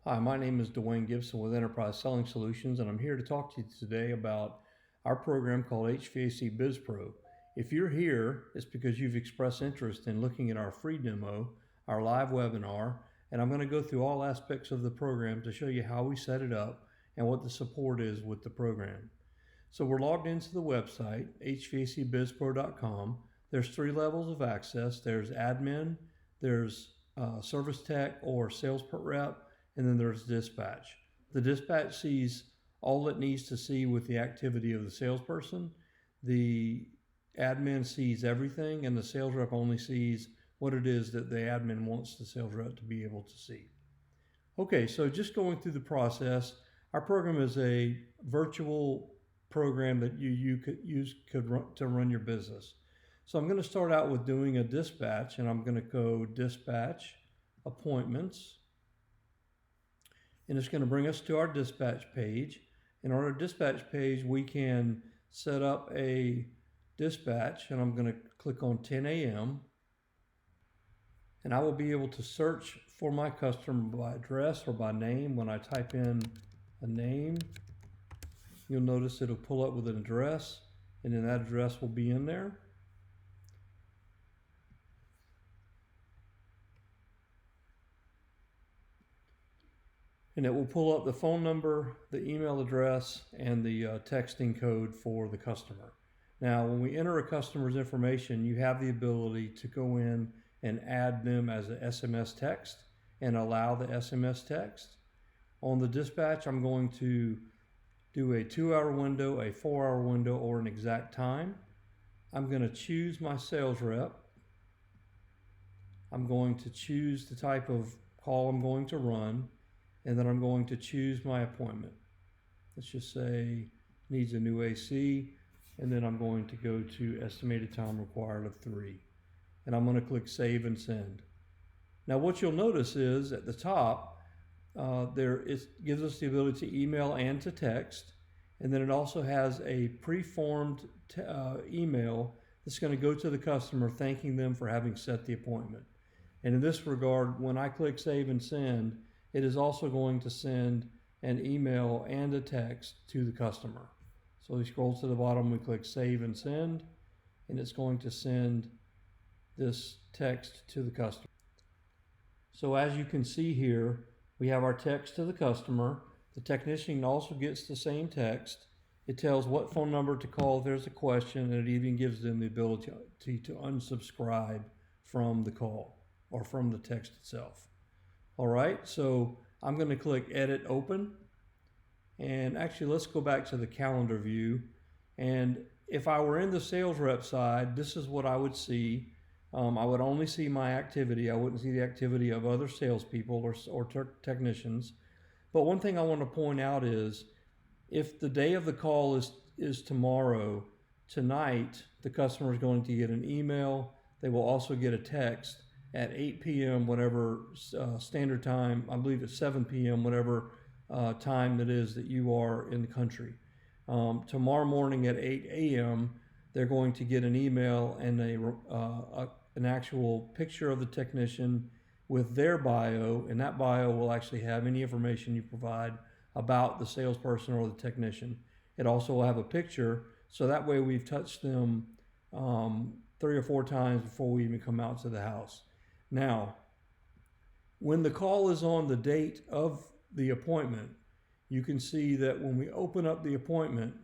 Hi, my name is Dwayne Gibson with Enterprise Selling Solutions, and I'm here to talk to you today about our program called HVAC BizPro. If you're here, it's because you've expressed interest in looking at our free demo, our live webinar, and I'm going to go through all aspects of the program to show you how we set it up and what the support is with the program. So we're logged into the website, HVACBizPro.com. There's 3 levels of access. There's admin, there's service tech or sales rep, and then there's dispatch. The dispatch sees all it needs to see with the activity of the salesperson. The admin sees everything, and the sales rep only sees what it is that the admin wants the sales rep to be able to see. Okay, so just going through the process, our program is a virtual program that you could use to run your business. So I'm going to start out with doing a dispatch, and I'm going to go dispatch appointments. And it's going to bring us to our dispatch page. And on our dispatch page, we can set up a dispatch, and I'm going to click on 10 a.m. And I will be able to search for my customer by address or by name. When I type in a name, you'll notice it'll pull up with an address, and then that address will be in there. And it will pull up the phone number, the email address, and the texting code for the customer. Now, when we enter a customer's information, you have the ability to go in and add them as an SMS text and allow the SMS text. On the dispatch, I'm going to do a 2-hour window, a 4-hour window, or an exact time. I'm going to choose my sales rep. I'm going to choose the type of call I'm going to run, and then I'm going to choose my appointment. Let's just say needs a new AC, and then I'm going to go to estimated time required of 3. And I'm going to click save and send. Now what you'll notice is at the top, it gives us the ability to email and to text, and then it also has a pre-formed email that's going to go to the customer thanking them for having set the appointment. And in this regard, when I click save and send, it is also going to send an email and a text to the customer. So we scroll to the bottom, we click save and send, and it's going to send this text to the customer. So as you can see here, we have our text to the customer. The technician also gets the same text. It tells what phone number to call if there's a question, and it even gives them the ability to unsubscribe from the call or from the text itself. All right, so I'm going to click Edit Open. And actually, let's go back to the calendar view. And if I were in the sales rep side, this is what I would see. I would only see my activity. I wouldn't see the activity of other salespeople or technicians. But one thing I want to point out is if the day of the call is tomorrow, tonight, the customer is going to get an email. They will also get a text at 8 p.m., whatever standard time, I believe it's 7 p.m., whatever time it is that you are in the country. Tomorrow morning at 8 a.m., they're going to get an email and an actual picture of the technician with their bio, and that bio will actually have any information you provide about the salesperson or the technician. It also will have a picture, so that way we've touched them 3 or 4 times before we even come out to the house. Now, when the call is on the date of the appointment, you can see that when we open up the appointment,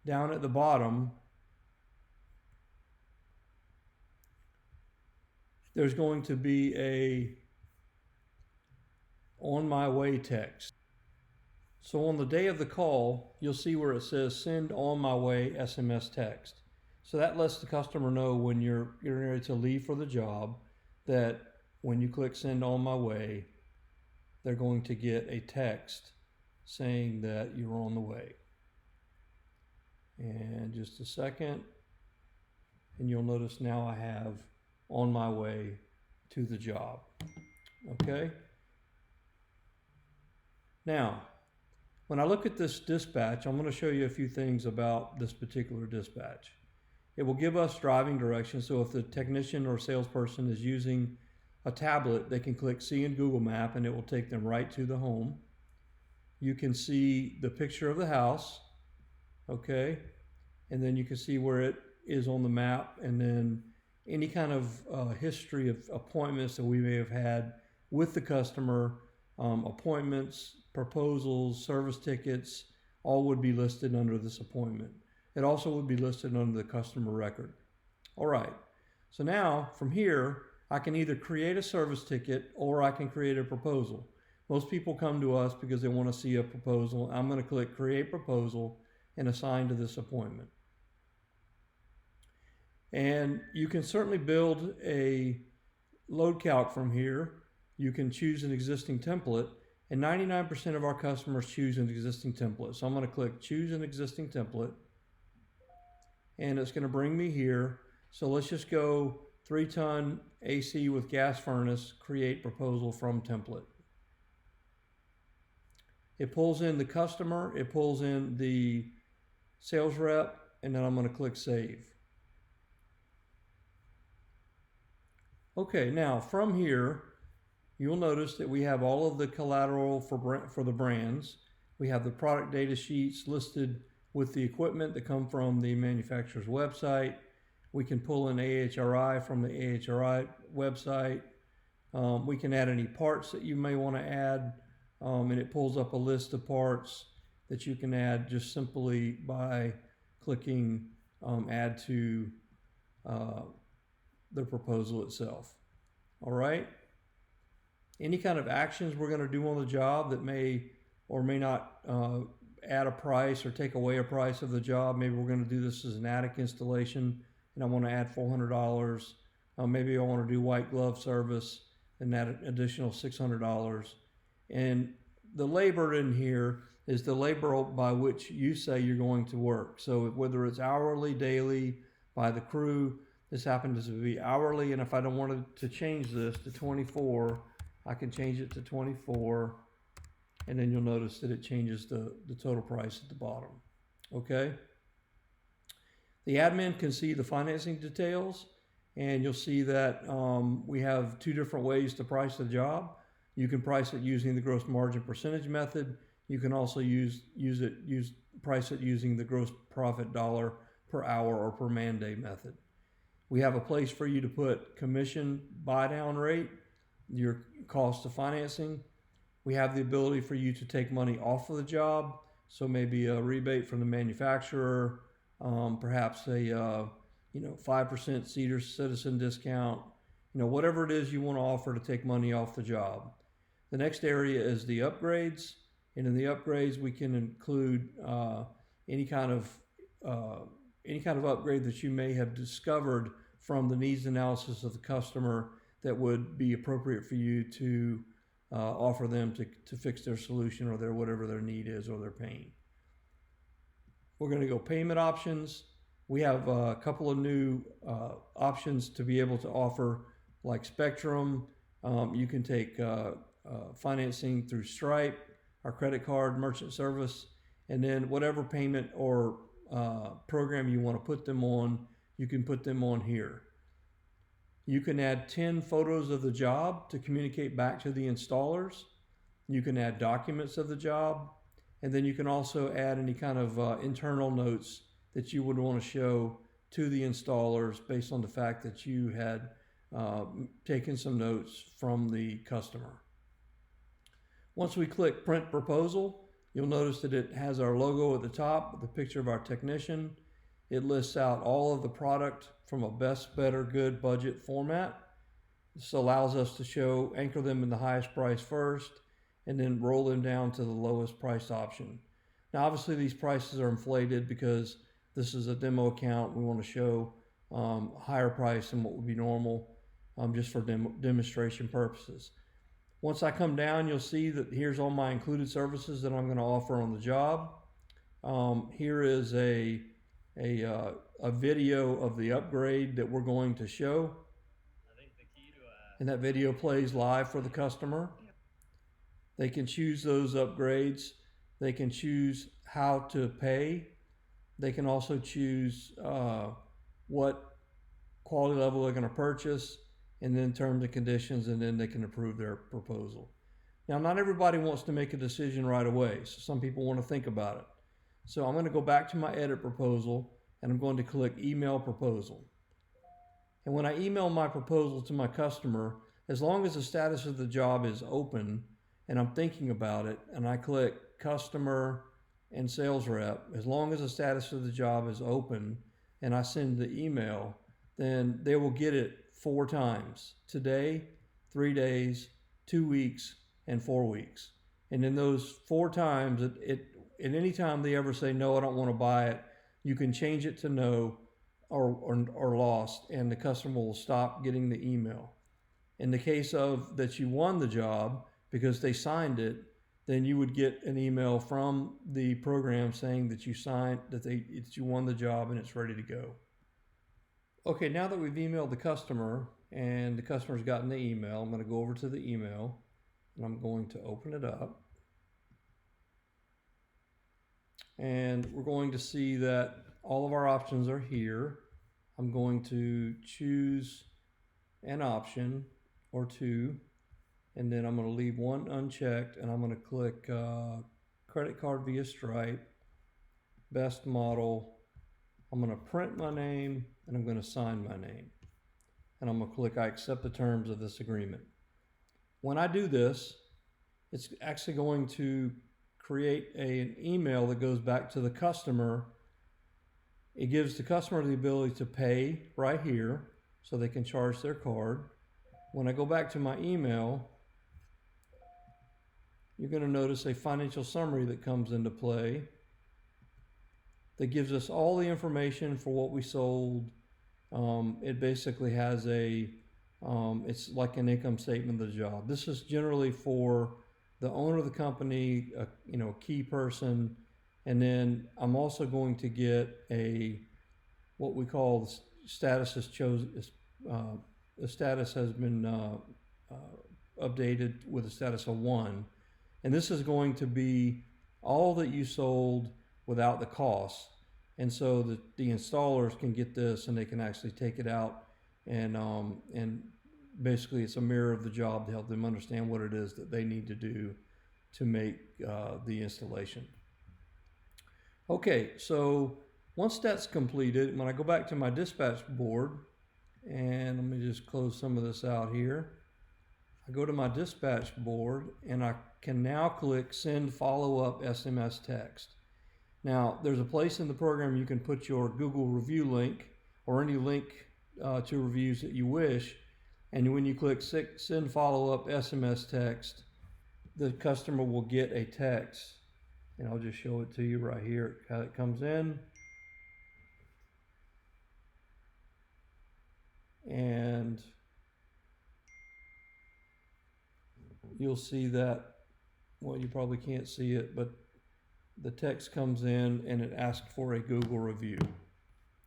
down at the bottom, there's going to be a on my way text. So on the day of the call, you'll see where it says send on my way SMS text. So that lets the customer know when you're ready to leave for the job that when you click send on my way, they're going to get a text saying that you're on the way. And just a second, and you'll notice now I have on my way to the job. Okay? Now, when I look at this dispatch, I'm going to show you a few things about this particular dispatch. It will give us driving directions. So if the technician or salesperson is using a tablet, they can click see in Google Map and it will take them right to the home. You can see the picture of the house, okay? And then you can see where it is on the map, and then any kind of history of appointments that we may have had with the customer, appointments, proposals, service tickets, all would be listed under this appointment. It also would be listed under the customer record. All right, so now from here, I can either create a service ticket or I can create a proposal. Most people come to us because they want to see a proposal. I'm going to click create proposal and assign to this appointment. And you can certainly build a load calc from here. You can choose an existing template, and 99% of our customers choose an existing template. So I'm going to click choose an existing template, and it's going to bring me here. So let's just go 3-ton AC with gas furnace, create proposal from template. It pulls in the customer, it pulls in the sales rep, and then I'm going to click save. Okay, now from here, you'll notice that we have all of the collateral for the brands. We have the product data sheets listed with the equipment that come from the manufacturer's website. We can pull in AHRI from the AHRI website. We can add any parts that you may want to add, and it pulls up a list of parts that you can add just simply by clicking add to the proposal itself. All right. Any kind of actions we're going to do on the job that may or may not add a price or take away a price of the job. Maybe we're going to do this as an attic installation and I want to add $400. Maybe I want to do white glove service and add an additional $600. And the labor in here is the labor by which you say you're going to work. So whether it's hourly, daily, by the crew, this happens to be hourly, and if I don't want to change this to 24, I can change it to 24, and then you'll notice that it changes the total price at the bottom. Okay? The admin can see the financing details, and you'll see that we have 2 different ways to price the job. You can price it using the gross margin percentage method. You can also price it using the gross profit dollar per hour or per man day method. We have a place for you to put commission buy down rate, your cost of financing. We have the ability for you to take money off of the job. So maybe a rebate from the manufacturer, perhaps a 5% senior citizen discount, whatever it is you want to offer to take money off the job. The next area is the upgrades. And in the upgrades, we can include any kind of upgrade that you may have discovered from the needs analysis of the customer that would be appropriate for you to offer them to fix their solution or whatever their need is or their pain. We're going to go payment options. We have a couple of new options to be able to offer, like Spectrum. You can take financing through Stripe, our credit card, merchant service, and then whatever payment or program you want to put them on, you can put them on here. You can add 10 photos of the job to communicate back to the installers. You can add documents of the job, and then you can also add any kind of internal notes that you would want to show to the installers based on the fact that you had taken some notes from the customer. Once we click print proposal, you'll notice that it has our logo at the top with the picture of our technician. It lists out all of the product from a best, better, good budget format. This allows us to anchor them in the highest price first, and then roll them down to the lowest price option. Now, obviously these prices are inflated because this is a demo account. We want to show higher price than what would be normal just for demonstration purposes. Once I come down, you'll see that here's all my included services that I'm going to offer on the job. Here is a video of the upgrade that we're going to show. And that video plays live for the customer. They can choose those upgrades. They can choose how to pay. They can also choose what quality level they're going to purchase. and then terms and conditions, and then they can approve their proposal. Now, not everybody wants to make a decision right away, so some people want to think about it. So I'm going to go back to my edit proposal, and I'm going to click email proposal. And when I email my proposal to my customer, as long as the status of the job is open and I'm thinking about it, and I click customer and sales rep, as long as the status of the job is open and I send the email, then they will get it 4 times: today, 3 days, 2 weeks, and 4 weeks. And in those 4 times, at any time they ever say, no, I don't want to buy it, you can change it to no or lost, and the customer will stop getting the email. In the case of that you won the job because they signed it, then you would get an email from the program saying that you signed, that you won the job and it's ready to go. Okay, now that we've emailed the customer and the customer's gotten the email, I'm going to go over to the email and I'm going to open it up. And we're going to see that all of our options are here. I'm going to choose an option or 2, and then I'm going to leave 1 unchecked, and I'm going to click credit card via Stripe, best model. I'm going to print my name, and I'm going to sign my name. And I'm going to click I accept the terms of this agreement. When I do this, it's actually going to create an email that goes back to the customer. It gives the customer the ability to pay right here so they can charge their card. When I go back to my email, you're going to notice a financial summary that comes into play that gives us all the information for what we sold. It basically has it's like an income statement of the job. This is generally for the owner of the company, a key person, and then I'm also going to get what we call the status is chosen. The status has been updated with a status of 1, and this is going to be all that you sold without the cost, and so the installers can get this and they can actually take it out, and basically it's a mirror of the job to help them understand what it is that they need to do to make the installation. Okay, so once that's completed, when I go back to my dispatch board, and let me just close some of this out here. I go to my dispatch board and I can now click send follow-up SMS text. Now, there's a place in the program you can put your Google review link or any link to reviews that you wish. And when you click send follow-up SMS text, the customer will get a text. And I'll just show it to you right here, how it comes in. And you'll see that, well, you probably can't see it, but the text comes in and it asks for a Google review.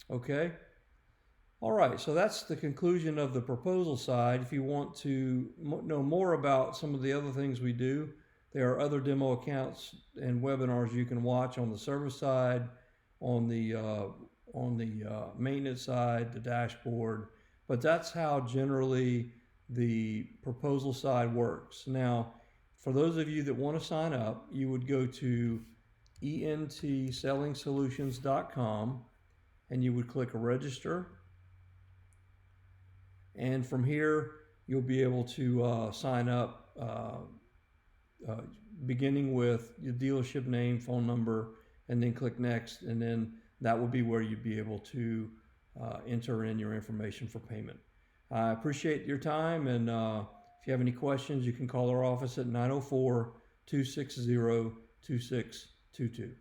Okay? All right, so that's the conclusion of the proposal side. If you want to know more about some of the other things we do, there are other demo accounts and webinars you can watch on the service side, on the maintenance side, the dashboard. But that's how generally the proposal side works. Now, for those of you that want to sign up, you would go to entsellingsolutions.com and you would click register. And from here, you'll be able to sign up, beginning with your dealership name, phone number, and then click next. And then that will be where you'd be able to enter in your information for payment. I appreciate your time, and if you have any questions, you can call our office at 904-260-2622.